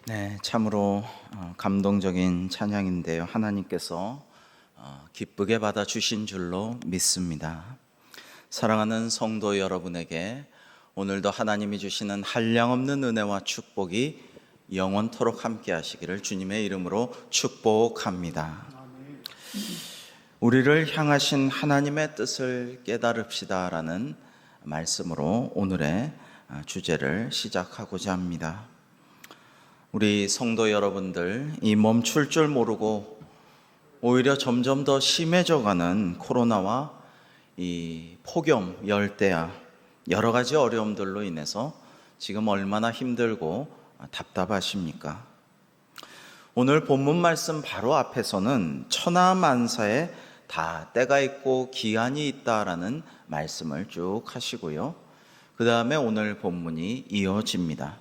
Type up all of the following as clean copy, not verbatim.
네, 참으로 감동적인 찬양인데요. 하나님께서 기쁘게 받아주신 줄로 믿습니다. 사랑하는 성도 여러분에게 오늘도 하나님이 주시는 한량없는 은혜와 축복이 영원토록 함께 하시기를 주님의 이름으로 축복합니다. 우리를 향하신 하나님의 뜻을 깨달읍시다라는 말씀으로 오늘의 주제를 시작하고자 합니다. 우리 성도 여러분들, 이 멈출 줄 모르고 오히려 점점 더 심해져가는 코로나와 이 폭염, 열대야, 여러 가지 어려움들로 인해서 지금 얼마나 힘들고 답답하십니까? 오늘 본문 말씀 바로 앞에서는 천하만사에 다 때가 있고 기한이 있다라는 말씀을 쭉 하시고요. 그 다음에 오늘 본문이 이어집니다.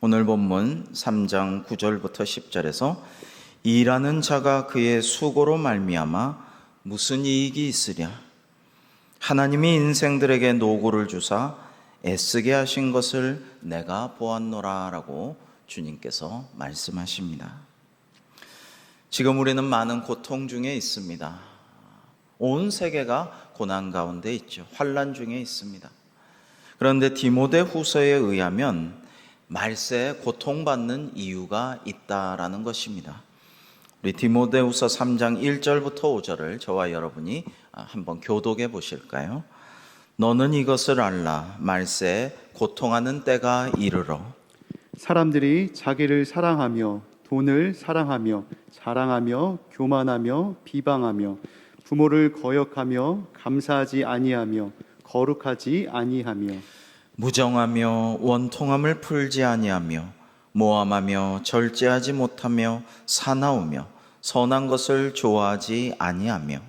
오늘 본문 3장 9절부터 10절에서 일하는 자가 그의 수고로 말미암아 무슨 이익이 있으랴? 하나님이 인생들에게 노고를 주사 애쓰게 하신 것을 내가 보았노라 라고 주님께서 말씀하십니다. 지금 우리는 많은 고통 중에 있습니다. 온 세계가 고난 가운데 있죠. 환난 중에 있습니다. 그런데 디모데후서에 의하면 말세에 고통받는 이유가 있다라는 것입니다. 우리 디모데후서 3장 1절부터 5절을 저와 여러분이 한번 교독해 보실까요? 너는 이것을 알라. 말세에 고통하는 때가 이르러 사람들이 자기를 사랑하며 돈을 사랑하며 자랑하며 교만하며 비방하며 부모를 거역하며 감사하지 아니하며 거룩하지 아니하며 무정하며 원통함을 풀지 아니하며 모함하며 절제하지 못하며 사나우며 선한 것을 좋아하지 아니하며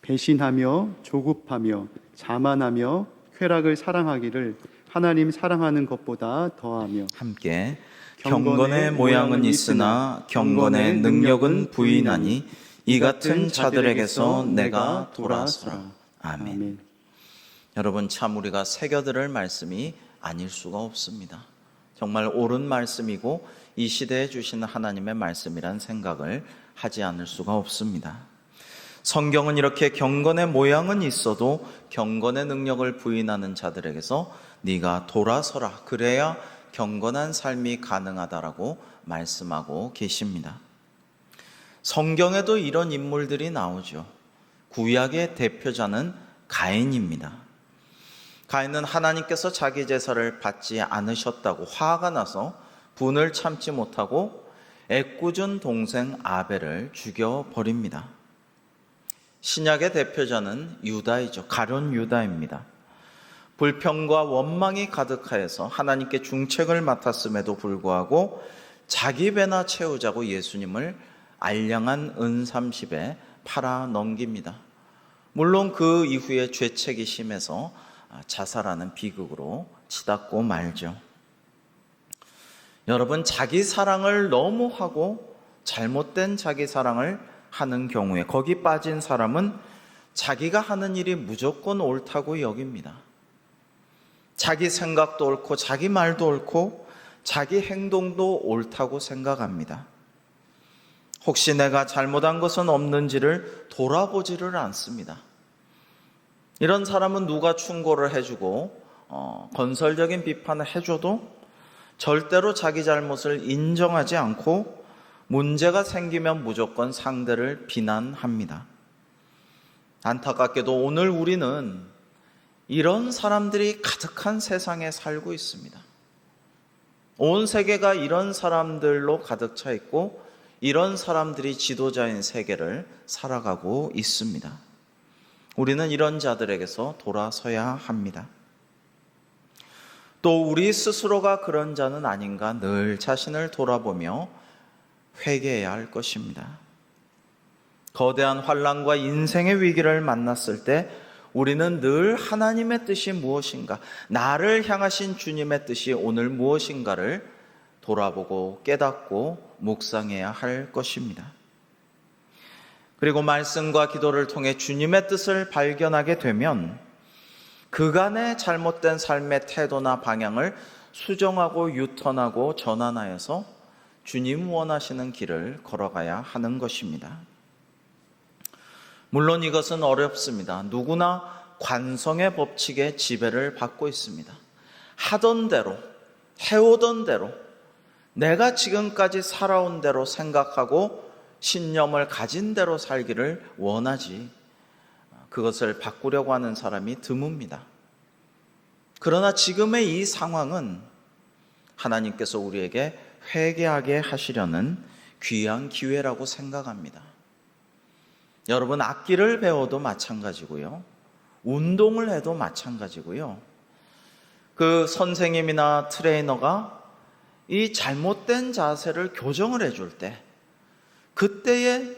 배신하며 조급하며 자만하며 쾌락을 사랑하기를 하나님 사랑하는 것보다 더하며 함께 경건의 모양은 있으나 경건의 능력은 부인하니 이 같은 자들에게서 내가 돌아서라. 아멘. 여러분, 참 우리가 새겨들을 말씀이 아닐 수가 없습니다. 정말 옳은 말씀이고 이 시대에 주시는 하나님의 말씀이란 생각을 하지 않을 수가 없습니다. 성경은 이렇게 경건의 모양은 있어도 경건의 능력을 부인하는 자들에게서 네가 돌아서라, 그래야 경건한 삶이 가능하다라고 말씀하고 계십니다. 성경에도 이런 인물들이 나오죠. 구약의 대표자는 가인입니다. 가인은 하나님께서 자기 제사를 받지 않으셨다고 화가 나서 분을 참지 못하고 애꿎은 동생 아벨을 죽여버립니다. 신약의 대표자는 유다이죠. 가룟 유다입니다. 불평과 원망이 가득하여서 하나님께 중책을 맡았음에도 불구하고 자기 배나 채우자고 예수님을 알량한 은 30에 팔아 넘깁니다. 물론 그 이후에 죄책이 심해서 자살하는 비극으로 치닫고 말죠. 여러분, 자기 사랑을 너무 하고 잘못된 자기 사랑을 하는 경우에 거기 빠진 사람은 자기가 하는 일이 무조건 옳다고 여깁니다. 자기 생각도 옳고 자기 말도 옳고 자기 행동도 옳다고 생각합니다. 혹시 내가 잘못한 것은 없는지를 돌아보지를 않습니다. 이런 사람은 누가 충고를 해주고 건설적인 비판을 해줘도 절대로 자기 잘못을 인정하지 않고 문제가 생기면 무조건 상대를 비난합니다. 안타깝게도 오늘 우리는 이런 사람들이 가득한 세상에 살고 있습니다. 온 세계가 이런 사람들로 가득 차 있고 이런 사람들이 지도자인 세계를 살아가고 있습니다. 우리는 이런 자들에게서 돌아서야 합니다. 또 우리 스스로가 그런 자는 아닌가 늘 자신을 돌아보며 회개해야 할 것입니다. 거대한 환난과 인생의 위기를 만났을 때 우리는 늘 하나님의 뜻이 무엇인가, 나를 향하신 주님의 뜻이 오늘 무엇인가를 돌아보고 깨닫고 묵상해야 할 것입니다. 그리고 말씀과 기도를 통해 주님의 뜻을 발견하게 되면 그간의 잘못된 삶의 태도나 방향을 수정하고 유턴하고 전환하여서 주님 원하시는 길을 걸어가야 하는 것입니다. 물론 이것은 어렵습니다. 누구나 관성의 법칙에 지배를 받고 있습니다. 하던 대로, 해오던 대로, 내가 지금까지 살아온 대로 생각하고 신념을 가진 대로 살기를 원하지, 그것을 바꾸려고 하는 사람이 드뭅니다. 그러나 지금의 이 상황은 하나님께서 우리에게 회개하게 하시려는 귀한 기회라고 생각합니다. 여러분, 악기를 배워도 마찬가지고요, 운동을 해도 마찬가지고요, 그 선생님이나 트레이너가 이 잘못된 자세를 교정을 해줄 때 그때의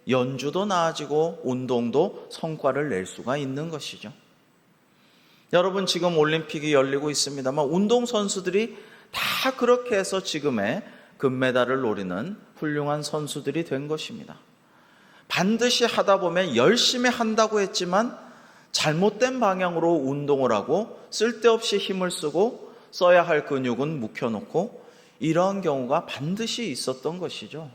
연주도 나아지고 운동도 성과를 낼 수가 있는 것이죠. 여러분, 지금 올림픽이 열리고 있습니다만 운동선수들이 다 그렇게 해서 지금의 금메달을 노리는 훌륭한 선수들이 된 것입니다. 반드시 하다 보면 열심히 한다고 했지만 잘못된 방향으로 운동을 하고 쓸데없이 힘을 쓰고 써야 할 근육은 묵혀놓고 이러한 경우가 반드시 있었던 것이죠.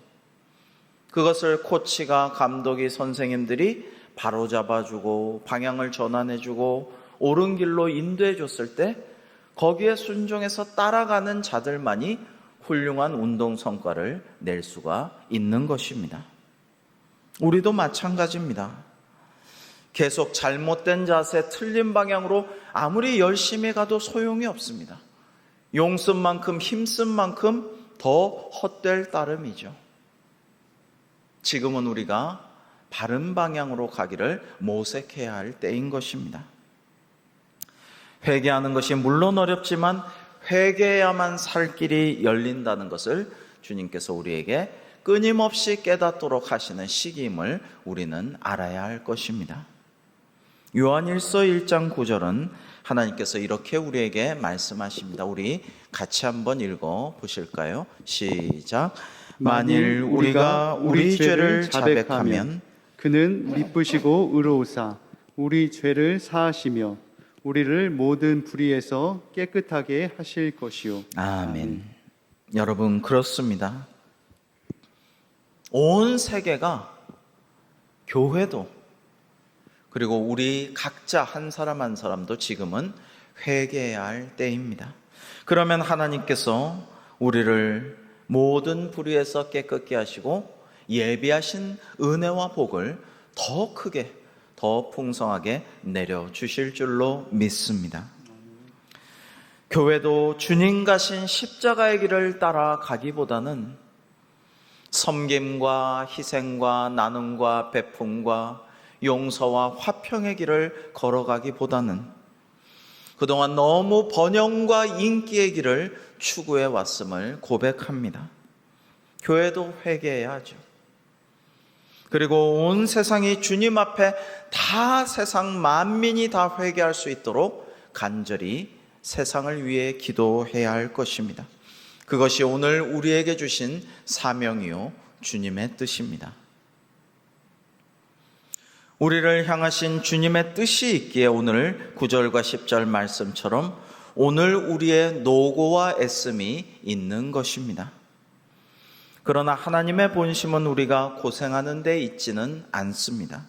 그것을 코치가, 감독이, 선생님들이 바로잡아주고 방향을 전환해주고 옳은 길로 인도해줬을 때 거기에 순종해서 따라가는 자들만이 훌륭한 운동 성과를 낼 수가 있는 것입니다. 우리도 마찬가지입니다. 계속 잘못된 자세, 틀린 방향으로 아무리 열심히 가도 소용이 없습니다. 용쓴 만큼, 힘쓴 만큼 더 헛될 따름이죠. 지금은 우리가 바른 방향으로 가기를 모색해야 할 때인 것입니다. 회개하는 것이 물론 어렵지만 회개해야만 살 길이 열린다는 것을 주님께서 우리에게 끊임없이 깨닫도록 하시는 시기임을 우리는 알아야 할 것입니다. 요한일서 1장 9절은 하나님께서 이렇게 우리에게 말씀하십니다. 우리 같이 한번 읽어 보실까요? 시작. 만일 우리가 우리 죄를 자백하면 그는 미쁘시고 의로우사 우리 죄를 사하시며 우리를 모든 불의에서 깨끗하게 하실 것이요. 아멘. 여러분, 그렇습니다. 온 세계가, 교회도, 그리고 우리 각자 한 사람 한 사람도 지금은 회개해야 할 때입니다. 그러면 하나님께서 우리를 모든 불의에서 깨끗게 하시고 예비하신 은혜와 복을 더 크게, 더 풍성하게 내려주실 줄로 믿습니다. 교회도 주님 가신 십자가의 길을 따라가기보다는 섬김과 희생과 나눔과 베품과 용서와 화평의 길을 걸어가기보다는 그동안 너무 번영과 인기의 길을 추구해 왔음을 고백합니다. 교회도 회개해야 하죠. 그리고 온 세상이 주님 앞에 다, 세상 만민이 다 회개할 수 있도록 간절히 세상을 위해 기도해야 할 것입니다. 그것이 오늘 우리에게 주신 사명이요 주님의 뜻입니다. 우리를 향하신 주님의 뜻이 있기에 오늘 9절과 10절 말씀처럼 오늘 우리의 노고와 애씀이 있는 것입니다. 그러나 하나님의 본심은 우리가 고생하는 데 있지는 않습니다.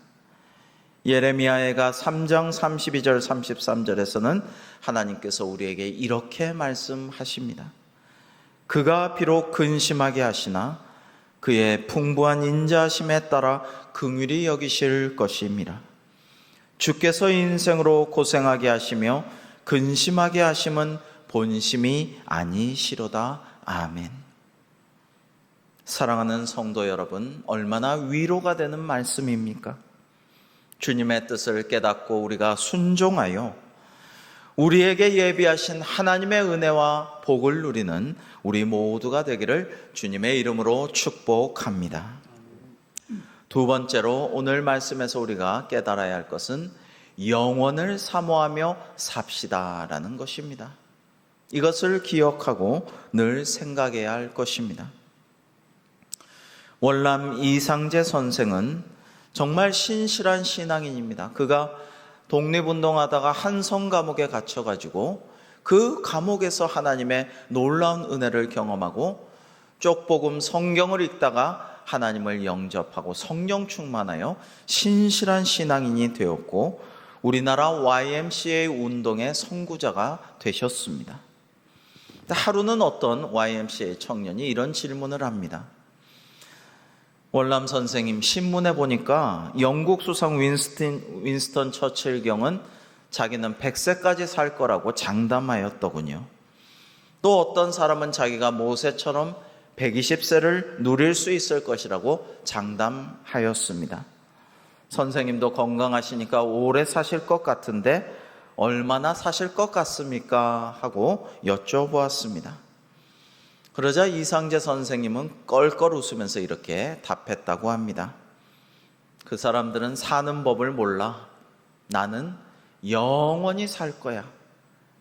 예레미야가 3장 32절 33절에서는 하나님께서 우리에게 이렇게 말씀하십니다. 그가 비록 근심하게 하시나 그의 풍부한 인자하심에 따라 긍휼히 여기실 것임이라. 주께서 인생으로 고생하게 하시며 근심하게 하심은 본심이 아니시로다. 아멘. 사랑하는 성도 여러분, 얼마나 위로가 되는 말씀입니까? 주님의 뜻을 깨닫고 우리가 순종하여 우리에게 예비하신 하나님의 은혜와 복을 누리는 우리 모두가 되기를 주님의 이름으로 축복합니다. 두 번째로 오늘 말씀에서 우리가 깨달아야 할 것은 영원을 사모하며 삽시다라는 것입니다. 이것을 기억하고 늘 생각해야 할 것입니다. 월남 이상재 선생은 정말 신실한 신앙인입니다. 그가 독립운동하다가 한성 감옥에 갇혀가지고 그 감옥에서 하나님의 놀라운 은혜를 경험하고 쪽복음 성경을 읽다가 하나님을 영접하고 성령 충만하여 신실한 신앙인이 되었고 우리나라 YMCA 운동의 선구자가 되셨습니다. 하루는 어떤 YMCA 청년이 이런 질문을 합니다. 월남 선생님, 신문에 보니까 영국 수상 윈스턴 처칠 경은 자기는 100세까지 살 거라고 장담하였더군요. 또 어떤 사람은 자기가 모세처럼 120세를 누릴 수 있을 것이라고 장담하였습니다. 선생님도 건강하시니까 오래 사실 것 같은데 얼마나 사실 것 같습니까? 하고 여쭤보았습니다. 그러자 이상재 선생님은 껄껄 웃으면서 이렇게 답했다고 합니다. 그 사람들은 사는 법을 몰라. 나는 영원히 살 거야.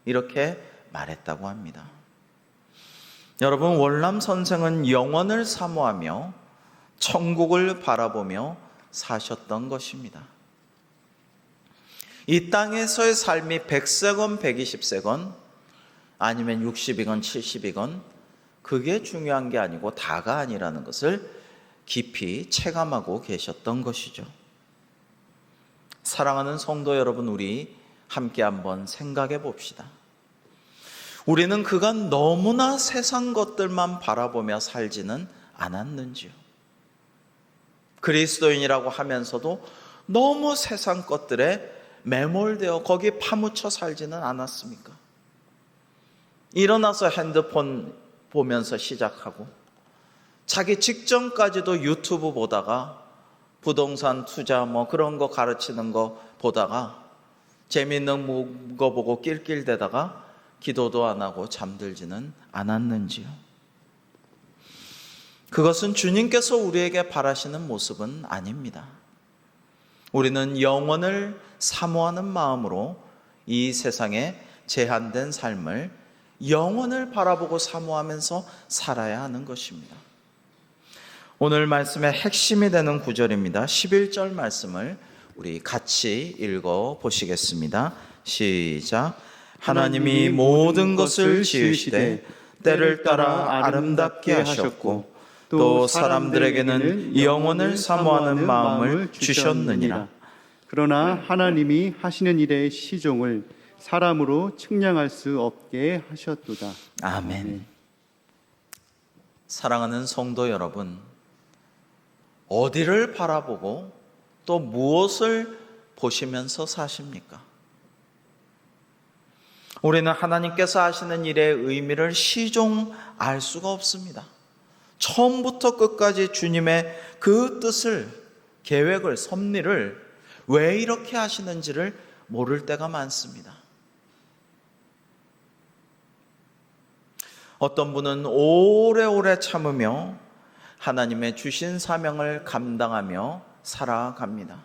이렇게 말했다고 합니다. 여러분, 월남 선생은 영원을 사모하며 천국을 바라보며 사셨던 것입니다. 이 땅에서의 삶이 100세건 120세건 아니면 60이건 70이건 그게 중요한 게 아니고 다가 아니라는 것을 깊이 체감하고 계셨던 것이죠. 사랑하는 성도 여러분, 우리 함께 한번 생각해 봅시다. 우리는 그간 너무나 세상 것들만 바라보며 살지는 않았는지요? 그리스도인이라고 하면서도 너무 세상 것들에 매몰되어 거기에 파묻혀 살지는 않았습니까? 일어나서 핸드폰 보면서 시작하고 자기 직전까지도 유튜브 보다가 부동산 투자 그런 거 가르치는 거 보다가 재미있는 거 보고 낄낄대다가 기도도 안 하고 잠들지는 않았는지요? 그것은 주님께서 우리에게 바라시는 모습은 아닙니다. 우리는 영원을 사모하는 마음으로 이 세상에 제한된 삶을 영원을 바라보고 사모하면서 살아야 하는 것입니다. 오늘 말씀의 핵심이 되는 구절입니다. 11절 말씀을 우리 같이 읽어 보시겠습니다. 시작. 하나님이 모든 것을 지으시되 때를 따라 아름답게 하셨고 또 사람들에게는 영원을 사모하는 마음을 주셨느니라. 그러나 하나님이 하시는 일의 시종을 사람으로 측량할 수 없게 하셨도다. 아멘. 사랑하는 성도 여러분, 어디를 바라보고 또 무엇을 보시면서 사십니까? 우리는 하나님께서 하시는 일의 의미를 시종 알 수가 없습니다. 처음부터 끝까지 주님의 그 뜻을, 계획을, 섭리를 왜 이렇게 하시는지를 모를 때가 많습니다. 어떤 분은 오래오래 참으며 하나님의 주신 사명을 감당하며 살아갑니다.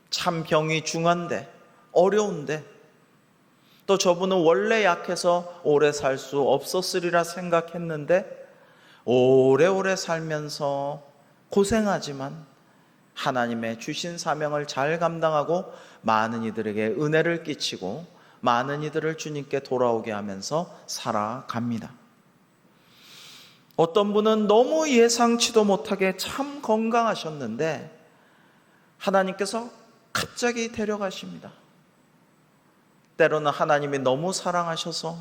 참 병이 중한데, 어려운데, 또 저분은 원래 약해서 오래 살 수 없었으리라 생각했는데 오래오래 살면서 고생하지만 하나님의 주신 사명을 잘 감당하고 많은 이들에게 은혜를 끼치고 많은 이들을 주님께 돌아오게 하면서 살아갑니다. 어떤 분은 너무 예상치도 못하게 참 건강하셨는데 하나님께서 갑자기 데려가십니다. 때로는 하나님이 너무 사랑하셔서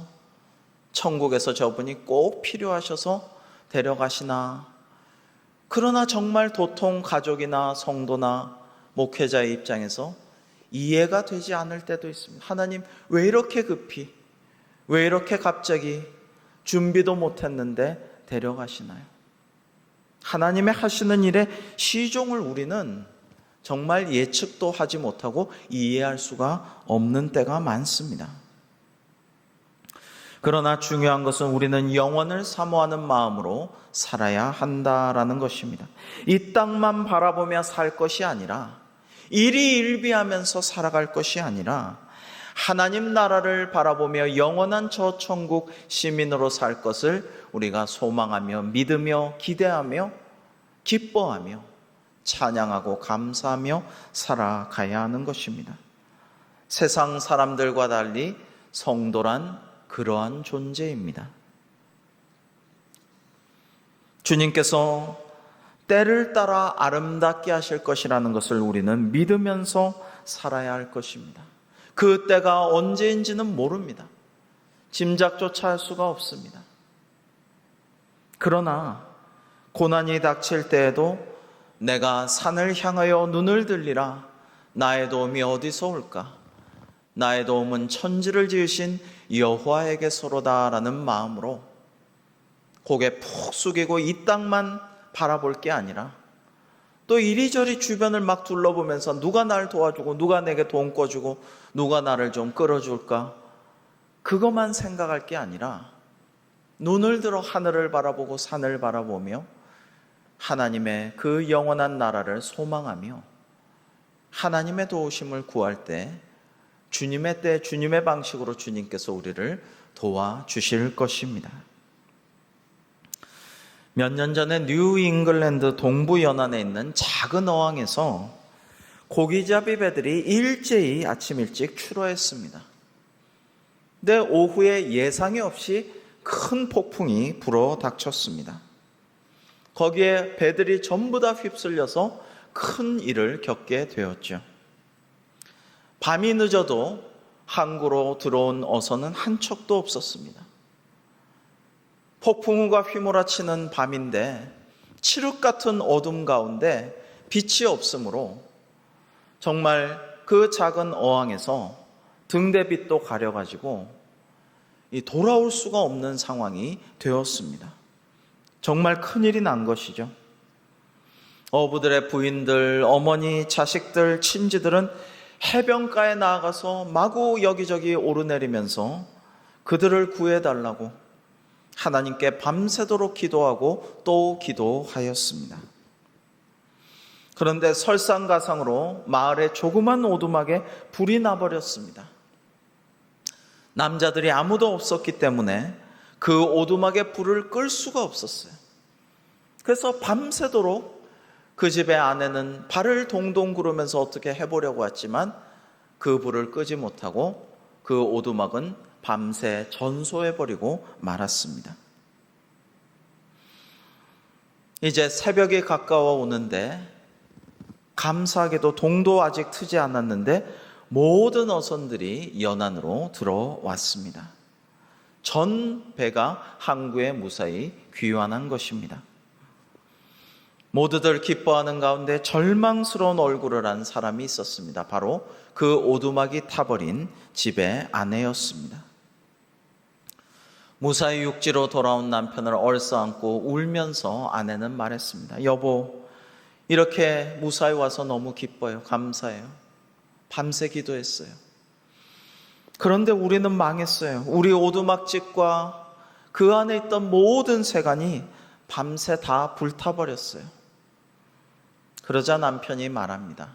천국에서 저분이 꼭 필요하셔서 데려가시나, 그러나 정말 도통 가족이나 성도나 목회자의 입장에서 이해가 되지 않을 때도 있습니다. 하나님, 왜 이렇게 급히, 왜 이렇게 갑자기 준비도 못했는데 데려가시나요? 하나님의 하시는 일의 시종을 우리는 정말 예측도 하지 못하고 이해할 수가 없는 때가 많습니다. 그러나 중요한 것은 우리는 영원을 사모하는 마음으로 살아야 한다라는 것입니다. 이 땅만 바라보며 살 것이 아니라, 일희일비하면서 살아갈 것이 아니라 하나님 나라를 바라보며 영원한 저 천국 시민으로 살 것을 우리가 소망하며 믿으며 기대하며 기뻐하며 찬양하고 감사하며 살아가야 하는 것입니다. 세상 사람들과 달리 성도란 그러한 존재입니다. 주님께서 때를 따라 아름답게 하실 것이라는 것을 우리는 믿으면서 살아야 할 것입니다. 그 때가 언제인지는 모릅니다. 짐작조차 할 수가 없습니다. 그러나 고난이 닥칠 때에도 내가 산을 향하여 눈을 들리라. 나의 도움이 어디서 올까? 나의 도움은 천지를 지으신 여호와에게서로다라는 마음으로 고개 푹 숙이고 이 땅만 바라볼 게 아니라 또 이리저리 주변을 막 둘러보면서 누가 날 도와주고 누가 내게 돈 꿔주고 누가 나를 좀 끌어줄까? 그것만 생각할 게 아니라 눈을 들어 하늘을 바라보고 산을 바라보며 하나님의 그 영원한 나라를 소망하며 하나님의 도우심을 구할 때 주님의 때 주님의 방식으로 주님께서 우리를 도와주실 것입니다. 몇 년 전에 뉴 잉글랜드 동부 연안에 있는 작은 어항에서 고기잡이 배들이 일제히 아침 일찍 출어했습니다. 근데 오후에 예상이 없이 큰 폭풍이 불어 닥쳤습니다. 거기에 배들이 전부 다 휩쓸려서 큰 일을 겪게 되었죠. 밤이 늦어도 항구로 들어온 어선은 한 척도 없었습니다. 폭풍우가 휘몰아치는 밤인데 칠흑 같은 어둠 가운데 빛이 없으므로 정말 그 작은 어항에서 등대빛도 가려가지고 돌아올 수가 없는 상황이 되었습니다. 정말 큰일이 난 것이죠. 어부들의 부인들, 어머니, 자식들, 친지들은 해변가에 나아가서 마구 여기저기 오르내리면서 그들을 구해달라고 하나님께 밤새도록 기도하고 또 기도하였습니다. 그런데 설상가상으로 마을의 조그만 오두막에 불이 나버렸습니다. 남자들이 아무도 없었기 때문에 그 오두막에 불을 끌 수가 없었어요. 그래서 밤새도록 그 집의 아내는 발을 동동 구르면서 어떻게 해보려고 했지만 그 불을 끄지 못하고 그 오두막은 밤새 전소해버리고 말았습니다. 이제 새벽이 가까워 오는데 감사하게도 동도 아직 트지 않았는데 모든 어선들이 연안으로 들어왔습니다. 전 배가 항구에 무사히 귀환한 것입니다. 모두들 기뻐하는 가운데 절망스러운 얼굴을 한 사람이 있었습니다. 바로 그 오두막이 타버린 집의 아내였습니다. 무사히 육지로 돌아온 남편을 얼싸안고 울면서 아내는 말했습니다. 여보, 이렇게 무사히 와서 너무 기뻐요. 감사해요. 밤새 기도했어요. 그런데 우리는 망했어요. 우리 오두막집과 그 안에 있던 모든 세간이 밤새 다 불타버렸어요. 그러자 남편이 말합니다.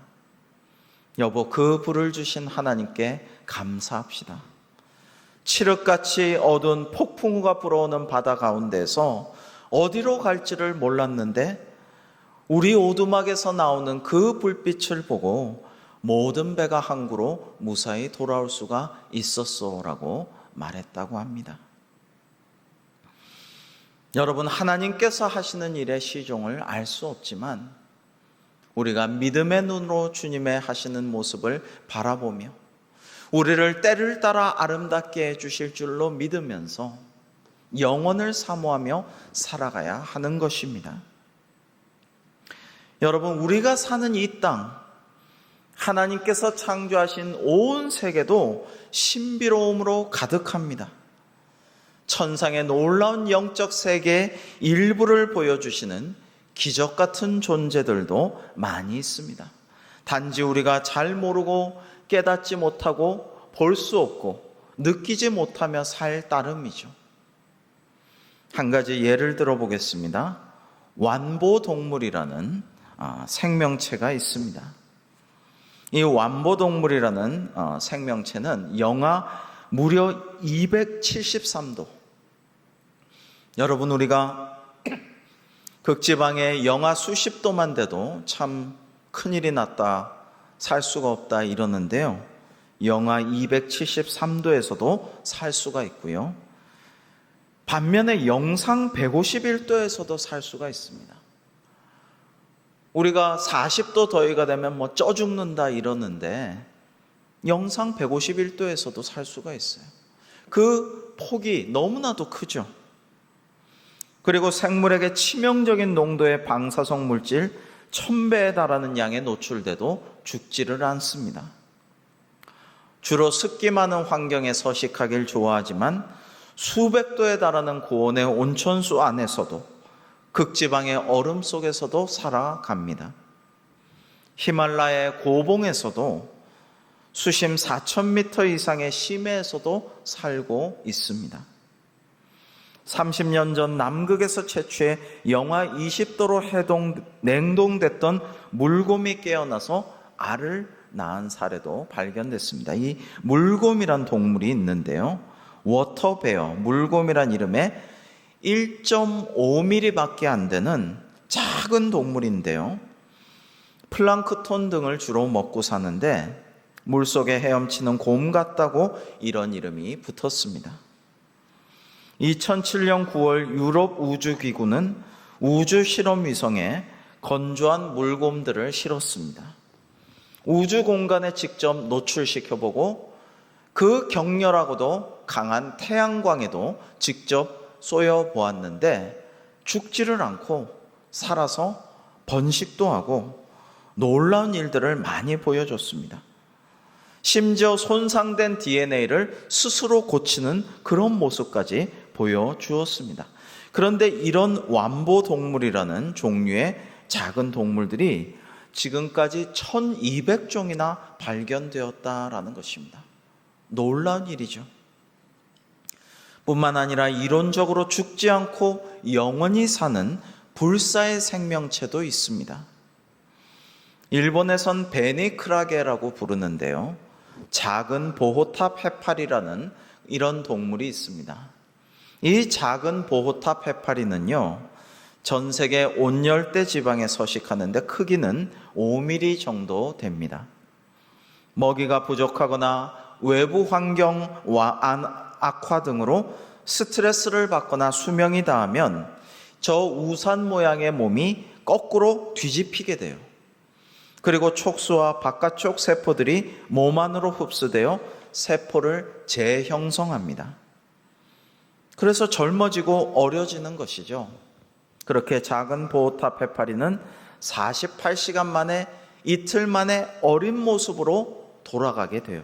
여보, 그 불을 주신 하나님께 감사합시다. 칠흑같이 어두운 폭풍우가 불어오는 바다 가운데서 어디로 갈지를 몰랐는데 우리 오두막에서 나오는 그 불빛을 보고 모든 배가 항구로 무사히 돌아올 수가 있었소라고 말했다고 합니다. 여러분, 하나님께서 하시는 일의 시종을 알 수 없지만 우리가 믿음의 눈으로 주님의 하시는 모습을 바라보며 우리를 때를 따라 아름답게 해주실 줄로 믿으면서 영원을 사모하며 살아가야 하는 것입니다. 여러분, 우리가 사는 이 땅, 하나님께서 창조하신 온 세계도 신비로움으로 가득합니다. 천상의 놀라운 영적 세계의 일부를 보여주시는 기적 같은 존재들도 많이 있습니다. 단지 우리가 잘 모르고 깨닫지 못하고 볼 수 없고 느끼지 못하며 살 따름이죠. 한 가지 예를 들어보겠습니다. 완보동물이라는 생명체가 있습니다. 이 완보동물이라는 생명체는 영하 무려 273도. 여러분, 우리가 극지방에 영하 수십 도만 돼도 참 큰일이 났다, 살 수가 없다 이러는데요. 영하 273도에서도 살 수가 있고요. 반면에 영상 151도에서도 살 수가 있습니다. 우리가 40도 더위가 되면 뭐 쪄 죽는다 이러는데 영상 151도에서도 살 수가 있어요. 그 폭이 너무나도 크죠. 그리고 생물에게 치명적인 농도의 방사성 물질 1000배에 달하는 양에 노출돼도 죽지를 않습니다. 주로 습기 많은 환경에 서식하길 좋아하지만 수백 도에 달하는 고온의 온천수 안에서도 극지방의 얼음 속에서도 살아갑니다. 히말라야의 고봉에서도 수심 4000m 이상의 심해에서도 살고 있습니다. 30년 전 남극에서 최초의 영하 20도로 냉동됐던 물곰이 깨어나서 알을 낳은 사례도 발견됐습니다. 이 물곰이란 동물이 있는데요. 워터베어, 물곰이란 이름의 1.5mm밖에 안 되는 작은 동물인데요. 플랑크톤 등을 주로 먹고 사는데 물속에 헤엄치는 곰 같다고 이런 이름이 붙었습니다. 2007년 9월 유럽 우주기구는 우주 실험 위성에 건조한 물곰들을 실었습니다. 우주 공간에 직접 노출시켜보고 그 격렬하고도 강한 태양광에도 직접 쏘여보았는데 죽지를 않고 살아서 번식도 하고 놀라운 일들을 많이 보여줬습니다. 심지어 손상된 DNA를 스스로 고치는 그런 모습까지 보여주었습니다. 그런데 이런 완보동물이라는 종류의 작은 동물들이 지금까지 1200종이나 발견되었다라는 것입니다. 놀라운 일이죠. 뿐만 아니라 이론적으로 죽지 않고 영원히 사는 불사의 생명체도 있습니다. 일본에선 베니크라게라고 부르는데요. 작은 보호탑 해파리라는 이런 동물이 있습니다. 이 작은 보호탑 해파리는요, 전 세계 온열대 지방에 서식하는데 크기는 5mm 정도 됩니다. 먹이가 부족하거나 외부 환경과 악화 등으로 스트레스를 받거나 수명이 다하면 저 우산 모양의 몸이 거꾸로 뒤집히게 돼요. 그리고 촉수와 바깥쪽 세포들이 몸 안으로 흡수되어 세포를 재형성합니다. 그래서 젊어지고 어려지는 것이죠. 그렇게 작은 보호탑 해파리는 48시간 만에 이틀 만에 어린 모습으로 돌아가게 돼요.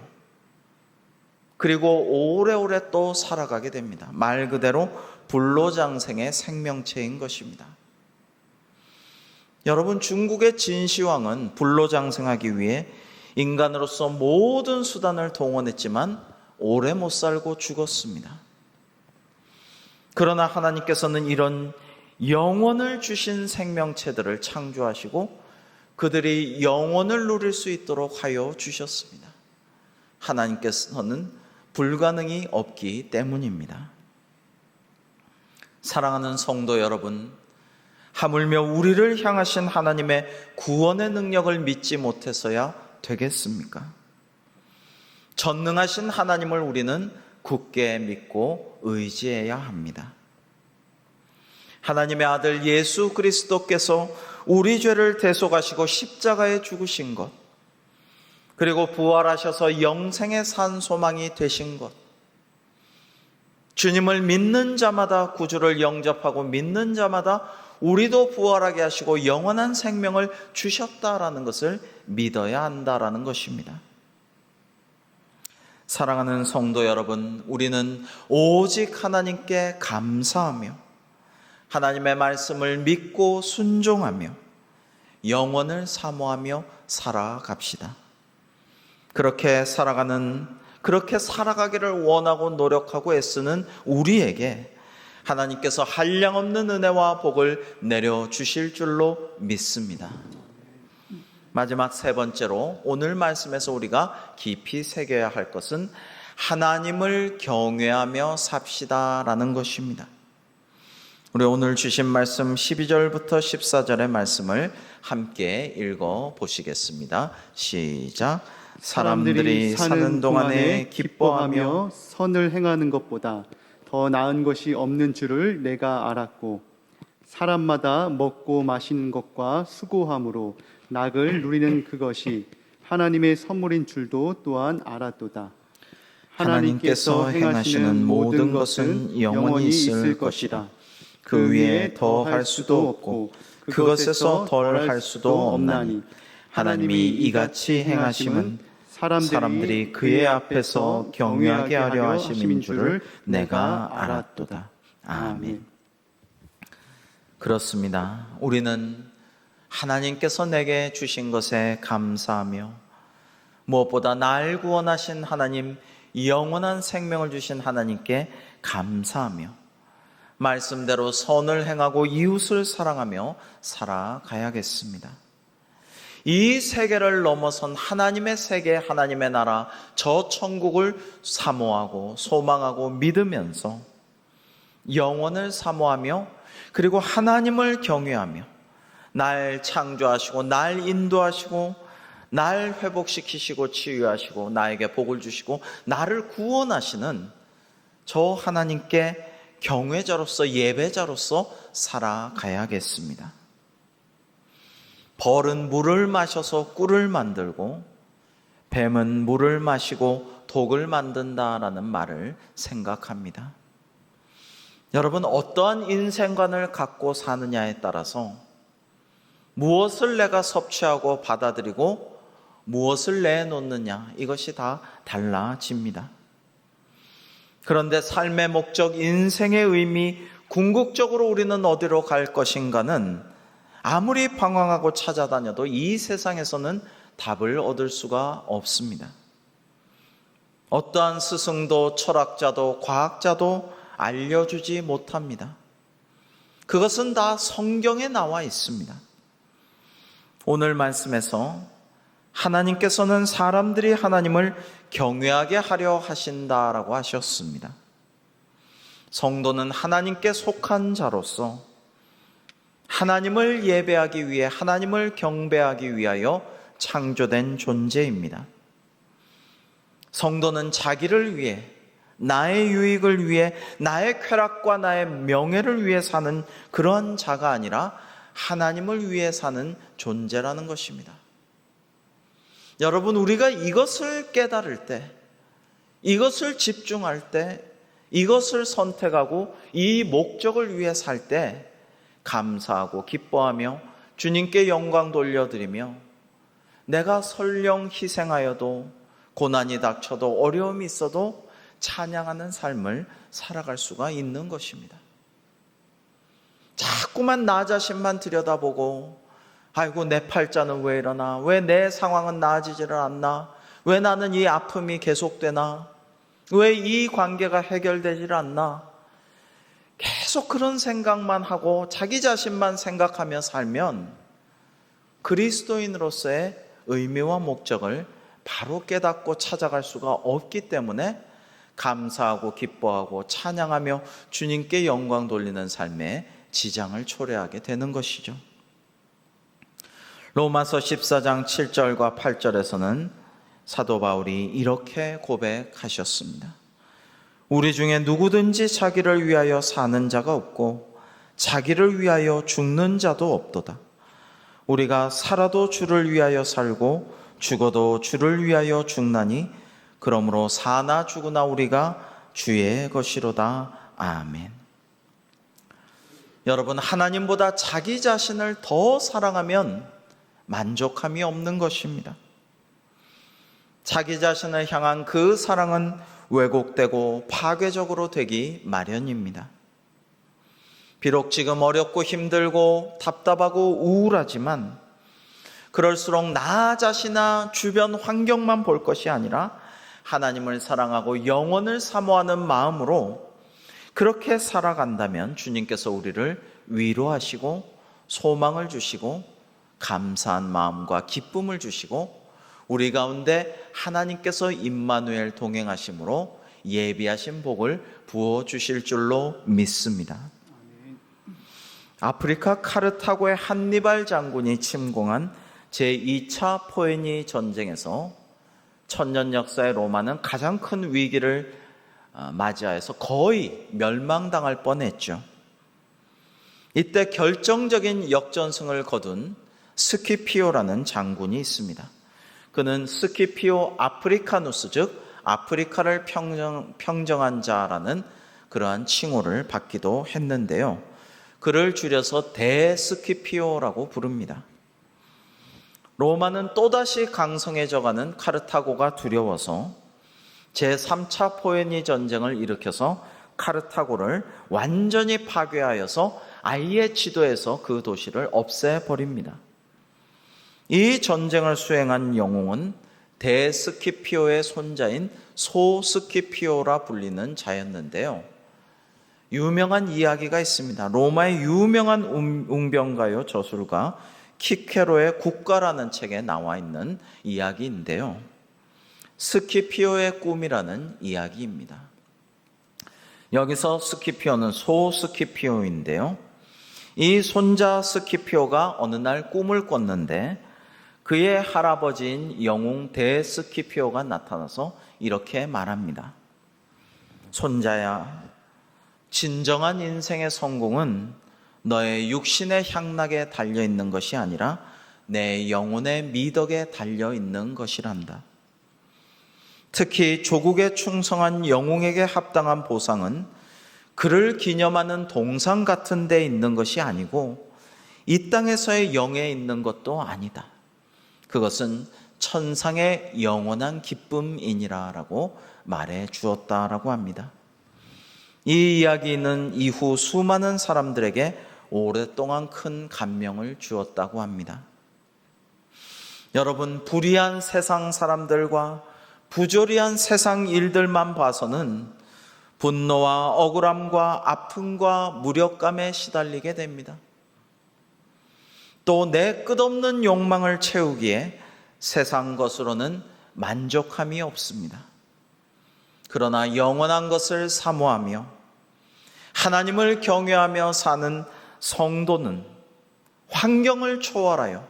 그리고 오래오래 또 살아가게 됩니다. 말 그대로 불로장생의 생명체인 것입니다. 여러분, 중국의 진시황은 불로장생하기 위해 인간으로서 모든 수단을 동원했지만 오래 못 살고 죽었습니다. 그러나 하나님께서는 이런 영원을 주신 생명체들을 창조하시고 그들이 영원을 누릴 수 있도록 하여 주셨습니다. 하나님께서는 불가능이 없기 때문입니다. 사랑하는 성도 여러분, 하물며 우리를 향하신 하나님의 구원의 능력을 믿지 못해서야 되겠습니까? 전능하신 하나님을 우리는 굳게 믿고 의지해야 합니다. 하나님의 아들 예수 그리스도께서 우리 죄를 대속하시고 십자가에 죽으신 것, 그리고 부활하셔서 영생의 산 소망이 되신 것, 주님을 믿는 자마다 구주를 영접하고 믿는 자마다 우리도 부활하게 하시고 영원한 생명을 주셨다라는 것을 믿어야 한다라는 것입니다. 사랑하는 성도 여러분, 우리는 오직 하나님께 감사하며 하나님의 말씀을 믿고 순종하며 영원을 사모하며 살아갑시다. 그렇게 살아가기를 원하고 노력하고 애쓰는 우리에게 하나님께서 한량없는 은혜와 복을 내려주실 줄로 믿습니다. 마지막 세 번째로 오늘 말씀에서 우리가 깊이 새겨야 할 것은 하나님을 경외하며 삽시다라는 것입니다. 우리 오늘 주신 말씀 12절부터 14절의 말씀을 함께 읽어 보시겠습니다. 시작. 사람들이 사는 동안에 기뻐하며 선을 행하는 것보다 더 나은 것이 없는 줄을 내가 알았고 사람마다 먹고 마시는 것과 수고함으로 낙을 누리는 그것이 하나님의 선물인 줄도 또한 알았도다. 하나님께서 행하시는 모든 것은 영원히 있을 것이다. 그 위에 더할 수도 없고 그것에서 덜 할 수도 없나니 하나님이 이같이 행하심은 사람들이 그의 앞에서 경외하게 하려 하심인 줄을 내가 알았도다. 아멘. 그렇습니다. 우리는 하나님께서 내게 주신 것에 감사하며 무엇보다 날 구원하신 하나님, 영원한 생명을 주신 하나님께 감사하며 말씀대로 선을 행하고 이웃을 사랑하며 살아가야겠습니다. 이 세계를 넘어선 하나님의 세계, 하나님의 나라, 저 천국을 사모하고 소망하고 믿으면서 영원을 사모하며 그리고 하나님을 경외하며 날 창조하시고 날 인도하시고 날 회복시키시고 치유하시고 나에게 복을 주시고 나를 구원하시는 저 하나님께 경외자로서 예배자로서 살아가야겠습니다. 벌은 물을 마셔서 꿀을 만들고 뱀은 물을 마시고 독을 만든다라는 말을 생각합니다. 여러분, 어떠한 인생관을 갖고 사느냐에 따라서 무엇을 내가 섭취하고 받아들이고 무엇을 내놓느냐, 이것이 다 달라집니다. 그런데 삶의 목적, 인생의 의미, 궁극적으로 우리는 어디로 갈 것인가는 아무리 방황하고 찾아다녀도 이 세상에서는 답을 얻을 수가 없습니다. 어떠한 스승도 철학자도 과학자도 알려주지 못합니다. 그것은 다 성경에 나와 있습니다. 오늘 말씀에서 하나님께서는 사람들이 하나님을 경외하게 하려 하신다라고 하셨습니다. 성도는 하나님께 속한 자로서 하나님을 예배하기 위해, 하나님을 경배하기 위하여 창조된 존재입니다. 성도는 자기를 위해, 나의 유익을 위해, 나의 쾌락과 나의 명예를 위해 사는 그런 자가 아니라 하나님을 위해 사는 존재라는 것입니다. 여러분, 우리가 이것을 깨달을 때, 이것을 집중할 때, 이것을 선택하고 이 목적을 위해 살 때 감사하고 기뻐하며 주님께 영광 돌려드리며 내가 설령 희생하여도 고난이 닥쳐도 어려움이 있어도 찬양하는 삶을 살아갈 수가 있는 것입니다. 자꾸만 나 자신만 들여다보고 아이고 내 팔자는 왜 이러나, 왜 내 상황은 나아지지를 않나, 왜 나는 이 아픔이 계속되나, 왜 이 관계가 해결되지를 않나, 계속 그런 생각만 하고 자기 자신만 생각하며 살면 그리스도인으로서의 의미와 목적을 바로 깨닫고 찾아갈 수가 없기 때문에 감사하고 기뻐하고 찬양하며 주님께 영광 돌리는 삶에 지장을 초래하게 되는 것이죠. 로마서 14장 7절과 8절에서는 사도 바울이 이렇게 고백하셨습니다. 우리 중에 누구든지 자기를 위하여 사는 자가 없고 자기를 위하여 죽는 자도 없도다. 우리가 살아도 주를 위하여 살고 죽어도 주를 위하여 죽나니 그러므로 사나 죽으나 우리가 주의 것이로다. 아멘. 여러분, 하나님보다 자기 자신을 더 사랑하면 만족함이 없는 것입니다. 자기 자신을 향한 그 사랑은 왜곡되고 파괴적으로 되기 마련입니다. 비록 지금 어렵고 힘들고 답답하고 우울하지만 그럴수록 나 자신이나 주변 환경만 볼 것이 아니라 하나님을 사랑하고 영원을 사모하는 마음으로 그렇게 살아간다면 주님께서 우리를 위로하시고 소망을 주시고 감사한 마음과 기쁨을 주시고 우리 가운데 하나님께서 임마누엘 동행하심으로 예비하신 복을 부어주실 줄로 믿습니다. 아프리카 카르타고의 한니발 장군이 침공한 제2차 포에니 전쟁에서 천년 역사의 로마는 가장 큰 위기를 맞이하여서 거의 멸망당할 뻔했죠. 이때 결정적인 역전승을 거둔 스키피오라는 장군이 있습니다. 그는 스키피오 아프리카누스, 즉 아프리카를 평정한 자라는 그러한 칭호를 받기도 했는데요. 그를 줄여서 대스키피오라고 부릅니다. 로마는 또다시 강성해져가는 카르타고가 두려워서 제3차 포에니 전쟁을 일으켜서 카르타고를 완전히 파괴하여서 아예 지도에서 그 도시를 없애버립니다. 이 전쟁을 수행한 영웅은 대스키피오의 손자인 소스키피오라 불리는 자였는데요. 유명한 이야기가 있습니다. 로마의 유명한 웅변가요 저술가 키케로의 국가라는 책에 나와 있는 이야기인데요. 스키피오의 꿈이라는 이야기입니다. 여기서 스키피오는 소스키피오인데요. 이 손자 스키피오가 어느 날 꿈을 꿨는데 그의 할아버지인 영웅 대스키피오가 나타나서 이렇게 말합니다. 손자야, 진정한 인생의 성공은 너의 육신의 향락에 달려있는 것이 아니라 내 영혼의 미덕에 달려있는 것이란다. 특히 조국에 충성한 영웅에게 합당한 보상은 그를 기념하는 동상 같은 데 있는 것이 아니고 이 땅에서의 영에 있는 것도 아니다. 그것은 천상의 영원한 기쁨이니라라고 말해 주었다라고 합니다. 이 이야기는 이후 수많은 사람들에게 오랫동안 큰 감명을 주었다고 합니다. 여러분, 불의한 세상 사람들과 부조리한 세상 일들만 봐서는 분노와 억울함과 아픔과 무력감에 시달리게 됩니다. 또 내 끝없는 욕망을 채우기에 세상 것으로는 만족함이 없습니다. 그러나 영원한 것을 사모하며 하나님을 경외하며 사는 성도는 환경을 초월하여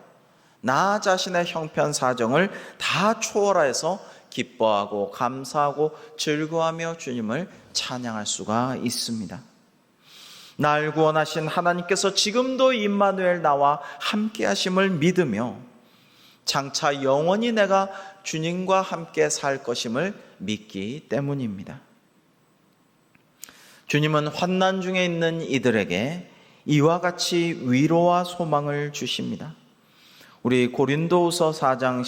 나 자신의 형편 사정을 다 초월하여서 기뻐하고 감사하고 즐거워하며 주님을 찬양할 수가 있습니다. 날 구원하신 하나님께서 지금도 임마누엘 나와 함께 하심을 믿으며 장차 영원히 내가 주님과 함께 살 것임을 믿기 때문입니다. 주님은 환난 중에 있는 이들에게 이와 같이 위로와 소망을 주십니다. 우리 고린도후서 4장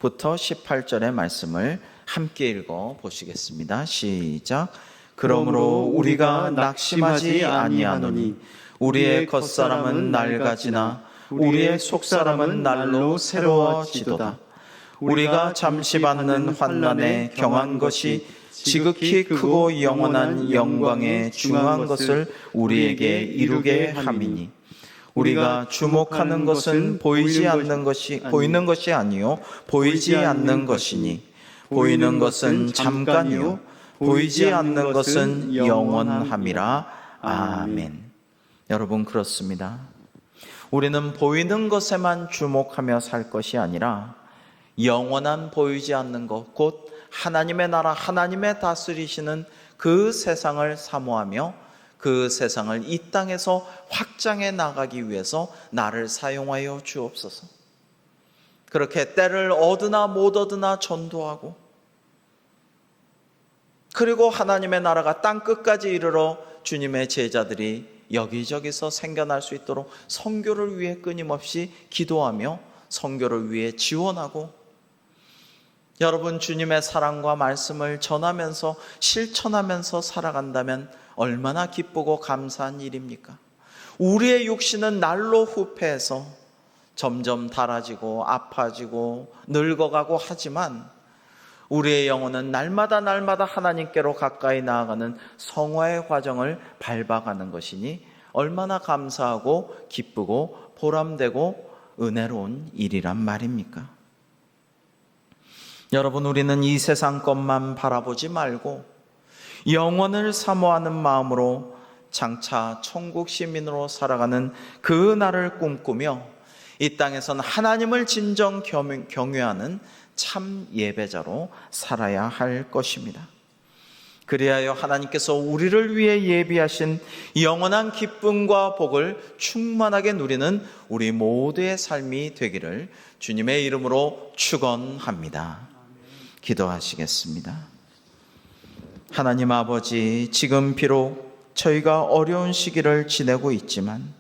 16절부터 18절의 말씀을 함께 읽어 보시겠습니다. 시작. 그러므로 우리가 낙심하지 아니하노니 우리의 겉사람은 낡아지나 우리의 속사람은 날로 새로워지도다. 우리가 잠시 받는 환난에 경한 것이 지극히 크고 영원한 영광에 중한 것을 우리에게 이루게 함이니 우리가 주목하는 것은 보이는 것이 아니요 보이지 않는 것이니 보이는 것은 잠깐이요 보이지 않는 것은 영원함이라. 아멘. 여러분, 그렇습니다. 우리는 보이는 것에만 주목하며 살 것이 아니라 영원한 보이지 않는 것, 곧 하나님의 나라, 하나님의 다스리시는 그 세상을 사모하며 그 세상을 이 땅에서 확장해 나가기 위해서 나를 사용하여 주옵소서. 그렇게 때를 얻으나 못 얻으나 전도하고, 그리고 하나님의 나라가 땅 끝까지 이르러 주님의 제자들이 여기저기서 생겨날 수 있도록 선교를 위해 끊임없이 기도하며 선교를 위해 지원하고, 여러분, 주님의 사랑과 말씀을 전하면서 실천하면서 살아간다면 얼마나 기쁘고 감사한 일입니까? 우리의 육신은 날로 후패해서 점점 닳아지고 아파지고 늙어가고 하지만 우리의 영혼은 날마다 하나님께로 가까이 나아가는 성화의 과정을 밟아가는 것이니 얼마나 감사하고 기쁘고 보람되고 은혜로운 일이란 말입니까? 여러분, 우리는 이 세상 것만 바라보지 말고 영원을 사모하는 마음으로 장차 천국 시민으로 살아가는 그 날을 꿈꾸며 이 땅에선 하나님을 진정 경외하는 참 예배자로 살아야 할 것입니다. 그리하여 하나님께서 우리를 위해 예비하신 영원한 기쁨과 복을 충만하게 누리는 우리 모두의 삶이 되기를 주님의 이름으로 축원합니다. 기도하시겠습니다. 하나님 아버지, 지금 비록 저희가 어려운 시기를 지내고 있지만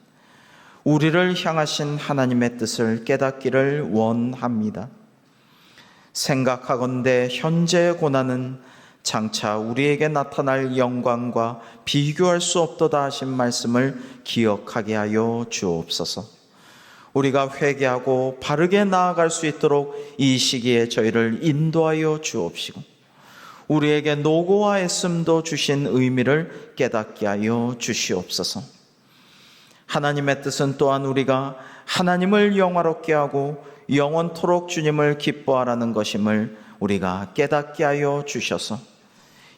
우리를 향하신 하나님의 뜻을 깨닫기를 원합니다. 생각하건대 현재의 고난은 장차 우리에게 나타날 영광과 비교할 수 없도다 하신 말씀을 기억하게 하여 주옵소서. 우리가 회개하고 바르게 나아갈 수 있도록 이 시기에 저희를 인도하여 주옵시고 우리에게 노고와 애씀도 주신 의미를 깨닫게 하여 주시옵소서. 하나님의 뜻은 또한 우리가 하나님을 영화롭게 하고 영원토록 주님을 기뻐하라는 것임을 우리가 깨닫게 하여 주셔서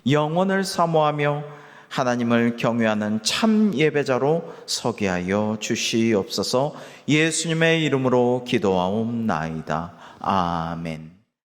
영원을 사모하며 하나님을 경외하는 참 예배자로 서게 하여 주시옵소서. 예수님의 이름으로 기도하옵나이다. 아멘.